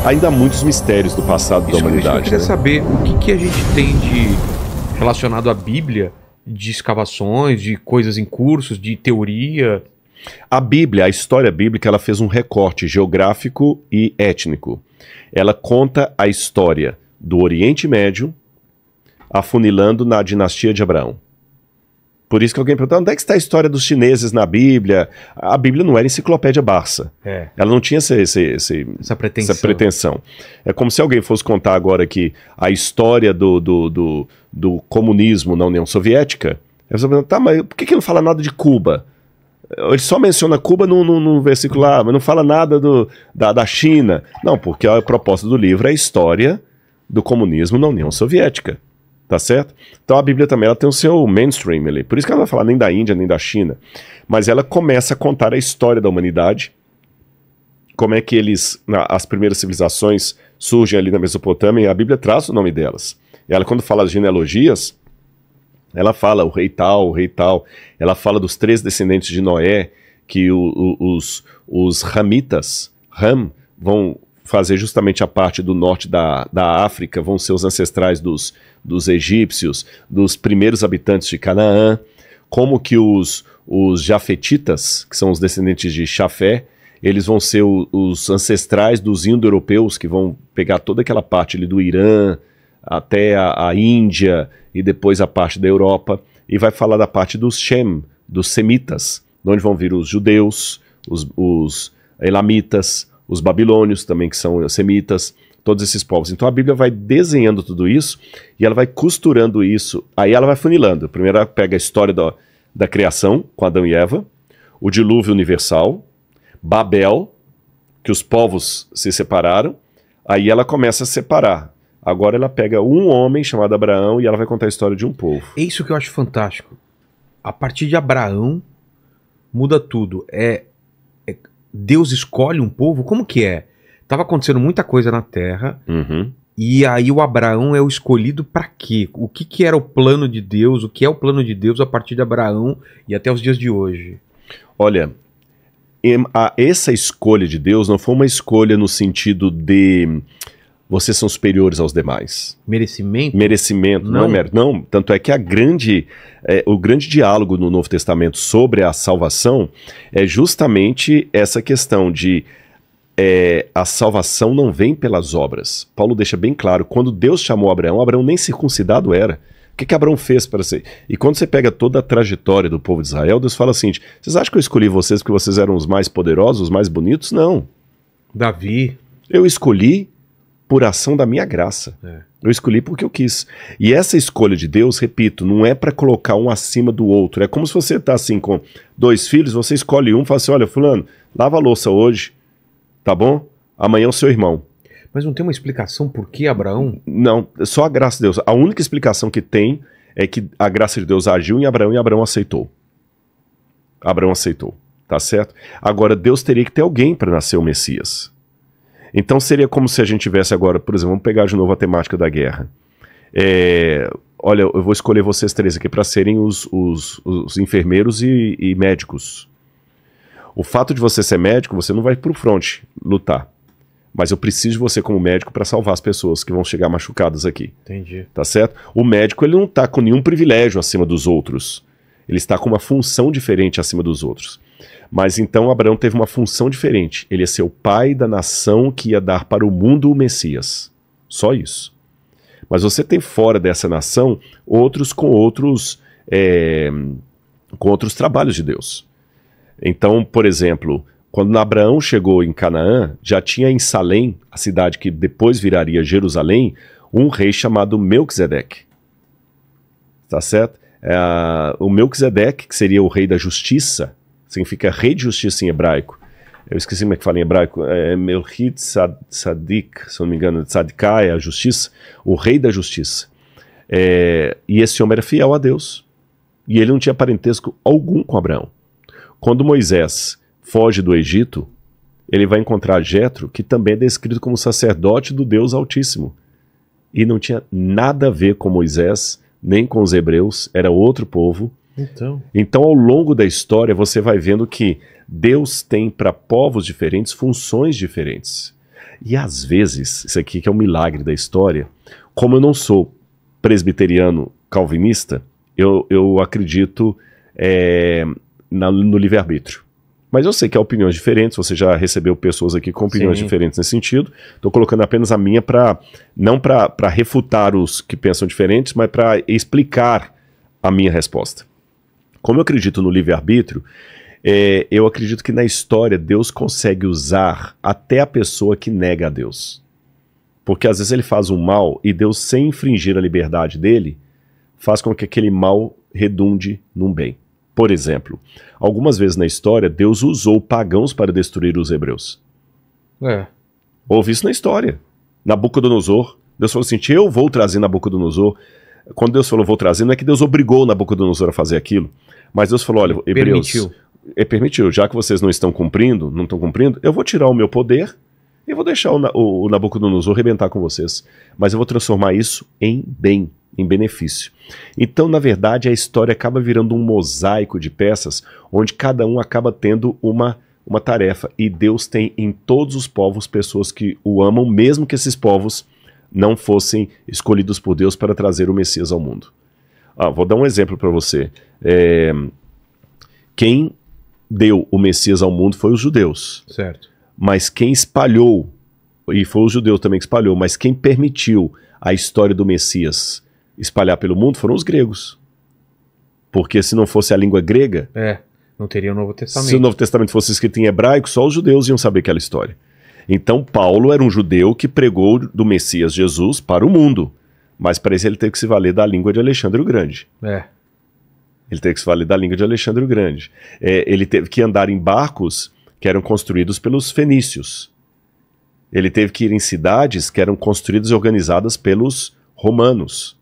Ainda há muitos mistérios do passado da humanidade. Eu queria né? saber o que a gente tem de relacionado à Bíblia, de escavações, de coisas em cursos, de teoria. A Bíblia, a história bíblica, ela fez um recorte geográfico e étnico. Ela conta a história do Oriente Médio afunilando na dinastia de Abraão. Por isso que alguém pergunta, onde é que está a história dos chineses na Bíblia? A Bíblia não era enciclopédia Barça. Ela não tinha essa pretensão. É como se alguém fosse contar agora que a história do comunismo na União Soviética. Você pergunta, tá, mas por que não fala nada de Cuba? Ele só menciona Cuba no versículo lá, mas não fala nada da China. Não, porque a proposta do livro é a história do comunismo na União Soviética. Tá certo? Então a Bíblia também ela tem o seu mainstream ali. Por isso que ela não vai falar nem da Índia, nem da China. Mas ela começa a contar a história da humanidade. Como é que as primeiras civilizações surgem ali na Mesopotâmia, e a Bíblia traz o nome delas. E ela, quando fala as genealogias, ela fala o rei tal, o rei tal. Ela fala dos 3 descendentes de Noé, que os Ramitas, vão fazer justamente a parte do norte da África, vão ser os ancestrais dos egípcios, dos primeiros habitantes de Canaã, como que os jafetitas, que são os descendentes de Chafé, eles vão ser os ancestrais dos indo-europeus, que vão pegar toda aquela parte ali do Irã, até a Índia, e depois a parte da Europa, e vai falar da parte dos Shem, dos semitas, de onde vão vir os judeus, os elamitas, os babilônios também, que são semitas, todos esses povos. Então a Bíblia vai desenhando tudo isso e ela vai costurando isso, aí ela vai funilando. Primeiro ela pega a história da criação, com Adão e Eva, o dilúvio universal, Babel, que os povos se separaram, aí ela começa a separar. Agora ela pega um homem chamado Abraão e ela vai contar a história de um povo. É isso que eu acho fantástico. A partir de Abraão, muda tudo. Deus escolhe um povo? Como que é? Tava acontecendo muita coisa na Terra, e aí o Abraão é o escolhido para quê? O que era o plano de Deus? O que é o plano de Deus a partir de Abraão e até os dias de hoje? Olha, essa escolha de Deus não foi uma escolha no sentido de vocês são superiores aos demais. Merecimento? Merecimento, não é mérito. Não, tanto é que o grande diálogo no Novo Testamento sobre a salvação é justamente essa questão de a salvação não vem pelas obras. Paulo deixa bem claro, quando Deus chamou Abraão, Abraão nem circuncidado era. O que Abraão fez para ser? E quando você pega toda a trajetória do povo de Israel, Deus fala assim, vocês acham que eu escolhi vocês porque vocês eram os mais poderosos, os mais bonitos? Não. Davi. Eu escolhi por ação da minha graça. Eu escolhi porque eu quis. E essa escolha de Deus, repito, não é para colocar um acima do outro. É como se você tá assim com 2 filhos, você escolhe um e fala assim, olha, fulano, lava a louça hoje, tá bom? Amanhã é o seu irmão. Mas não tem uma explicação por que Abraão? Não, só a graça de Deus. A única explicação que tem é que a graça de Deus agiu em Abraão e Abraão aceitou. Abraão aceitou, tá certo? Agora, Deus teria que ter alguém para nascer o Messias. Então seria como se a gente tivesse agora, por exemplo, vamos pegar de novo a temática da guerra. Olha, eu vou escolher vocês 3 aqui para serem os enfermeiros e médicos. O fato de você ser médico, você não vai pro front lutar. Mas eu preciso de você como médico para salvar as pessoas que vão chegar machucadas aqui. Entendi. Tá certo? O médico ele não está com nenhum privilégio acima dos outros. Ele está com uma função diferente acima dos outros. Mas então Abraão teve uma função diferente. Ele ia ser o pai da nação que ia dar para o mundo o Messias. Só isso. Mas você tem fora dessa nação outros com outros trabalhos de Deus. Então, por exemplo, quando Abraão chegou em Canaã, já tinha em Salém, a cidade que depois viraria Jerusalém, um rei chamado Melquisedeque. Tá certo? O Melquisedeque, que seria o rei da justiça, significa rei de justiça em hebraico. Eu esqueci como é que fala em hebraico. Melchit Tzadik, se não me engano, Tzadiká é a justiça, o rei da justiça. E esse homem era fiel a Deus. E ele não tinha parentesco algum com Abraão. Quando Moisés foge do Egito, ele vai encontrar Jetro, que também é descrito como sacerdote do Deus Altíssimo. E não tinha nada a ver com Moisés, nem com os hebreus, era outro povo. Então, ao longo da história, você vai vendo que Deus tem para povos diferentes funções diferentes. E às vezes, isso aqui que é um milagre da história, como eu não sou presbiteriano calvinista, eu acredito no livre-arbítrio. Mas eu sei que há opiniões diferentes, você já recebeu pessoas aqui com opiniões diferentes nesse sentido. Estou colocando apenas a minha não para refutar os que pensam diferentes, mas para explicar a minha resposta. Como eu acredito no livre-arbítrio, eu acredito que na história Deus consegue usar até a pessoa que nega a Deus. Porque às vezes ele faz um mal e Deus, sem infringir a liberdade dele, faz com que aquele mal redunde num bem. Por exemplo, algumas vezes na história, Deus usou pagãos para destruir os hebreus. Houve isso na história. Nabucodonosor, Deus falou assim, eu vou trazer Nabucodonosor. Quando Deus falou vou trazer, não é que Deus obrigou Nabucodonosor a fazer aquilo, mas Deus falou, olha, hebreus, permitiu, já que vocês não estão cumprindo, eu vou tirar o meu poder e vou deixar o Nabucodonosor arrebentar com vocês. Mas eu vou transformar isso em bem, em benefício. Então, na verdade, a história acaba virando um mosaico de peças, onde cada um acaba tendo uma tarefa. E Deus tem em todos os povos pessoas que o amam, mesmo que esses povos não fossem escolhidos por Deus para trazer o Messias ao mundo. Vou dar um exemplo para você. Quem deu o Messias ao mundo foi os judeus. Certo. Mas quem espalhou, e foi os judeus também que espalhou, mas quem permitiu a história do Messias espalhar pelo mundo foram os gregos. Porque se não fosse a língua grega, não teria o Novo Testamento. Se o Novo Testamento fosse escrito em hebraico, só os judeus iam saber aquela história. Então Paulo era um judeu que pregou do Messias Jesus para o mundo, mas para isso ele teve que se valer da língua de Alexandre o Grande. Ele teve que se valer da língua de Alexandre o Grande. Ele teve que andar em barcos que eram construídos pelos fenícios. Ele teve que ir em cidades que eram construídas e organizadas pelos romanos.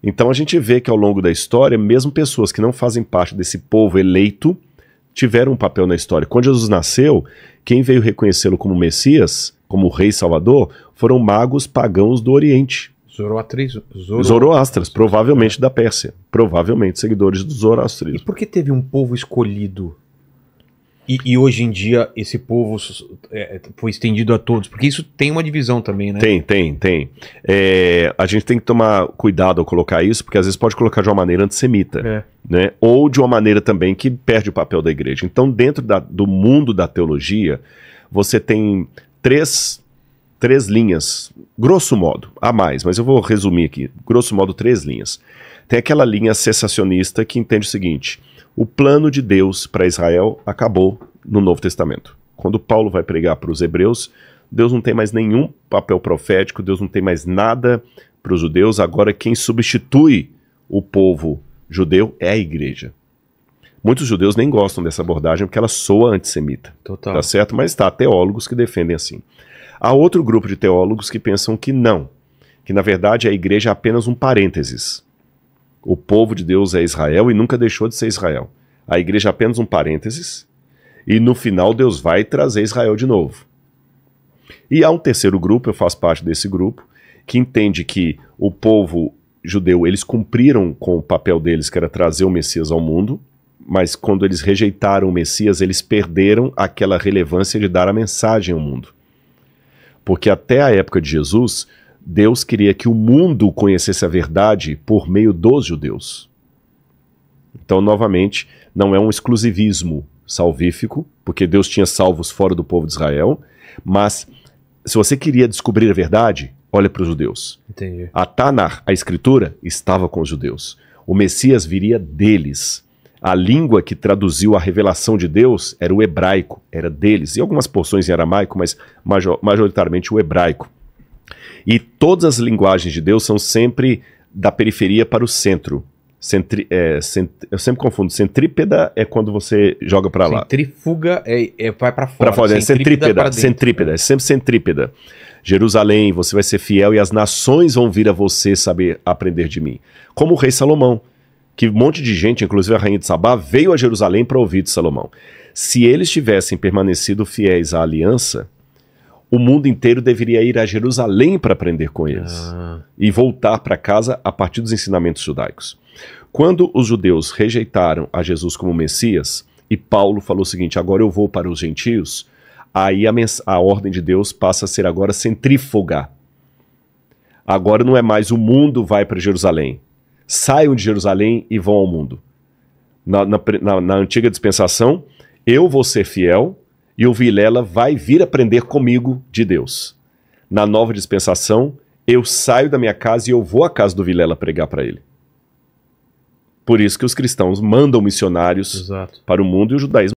Então a gente vê que ao longo da história, mesmo pessoas que não fazem parte desse povo eleito, tiveram um papel na história. Quando Jesus nasceu, quem veio reconhecê-lo como Messias, como Rei Salvador, foram magos pagãos do Oriente. Zoroastras, provavelmente da Pérsia. Provavelmente seguidores do zoroastrismo. E por que teve um povo escolhido? E hoje em dia esse povo foi estendido a todos? Porque isso tem uma divisão também, né? Tem. A gente tem que tomar cuidado ao colocar isso, porque às vezes pode colocar de uma maneira antissemita, né? Ou de uma maneira também que perde o papel da igreja. Então, dentro do mundo da teologia, você tem três linhas, grosso modo, há mais, mas eu vou resumir aqui, grosso modo 3 linhas. Tem aquela linha cessacionista que entende o seguinte: o plano de Deus para Israel acabou no Novo Testamento. Quando Paulo vai pregar para os hebreus, Deus não tem mais nenhum papel profético, Deus não tem mais nada para os judeus, agora quem substitui o povo judeu é a igreja. Muitos judeus nem gostam dessa abordagem porque ela soa antissemita. Total. Tá certo? Mas há teólogos que defendem assim. Há outro grupo de teólogos que pensam que não, que na verdade a igreja é apenas um parênteses. O povo de Deus é Israel e nunca deixou de ser Israel. A igreja é apenas um parênteses e no final Deus vai trazer Israel de novo. E há um terceiro grupo, eu faço parte desse grupo, que entende que o povo judeu, eles cumpriram com o papel deles, que era trazer o Messias ao mundo, mas quando eles rejeitaram o Messias, eles perderam aquela relevância de dar a mensagem ao mundo. Porque até a época de Jesus, Deus queria que o mundo conhecesse a verdade por meio dos judeus. Então, novamente, não é um exclusivismo salvífico, porque Deus tinha salvos fora do povo de Israel, mas se você queria descobrir a verdade, olha para os judeus. Entendi. A Tanar, a escritura, estava com os judeus. O Messias viria deles. A língua que traduziu a revelação de Deus era o hebraico, era deles. E algumas porções em aramaico, mas majoritariamente o hebraico. E todas as linguagens de Deus são sempre da periferia para o centro. Eu sempre confundo. Centrípeda é quando você joga para lá. Centrífuga vai para fora. Para fora, centrípeda, é sempre centrípeda. Jerusalém, você vai ser fiel e as nações vão vir a você saber aprender de mim. Como o rei Salomão, que um monte de gente, inclusive a rainha de Sabá, veio a Jerusalém para ouvir de Salomão. Se eles tivessem permanecido fiéis à aliança, o mundo inteiro deveria ir a Jerusalém para aprender com eles e voltar para casa a partir dos ensinamentos judaicos. Quando os judeus rejeitaram a Jesus como Messias, e Paulo falou o seguinte: agora eu vou para os gentios, Aí a ordem de Deus passa a ser agora centrífuga. Agora não é mais o mundo vai para Jerusalém. Saiam de Jerusalém e vão ao mundo. Na antiga dispensação, eu vou ser fiel e o Vilela vai vir aprender comigo de Deus. Na nova dispensação, eu saio da minha casa e eu vou à casa do Vilela pregar para ele. Por isso que os cristãos mandam missionários para o mundo e o judaísmo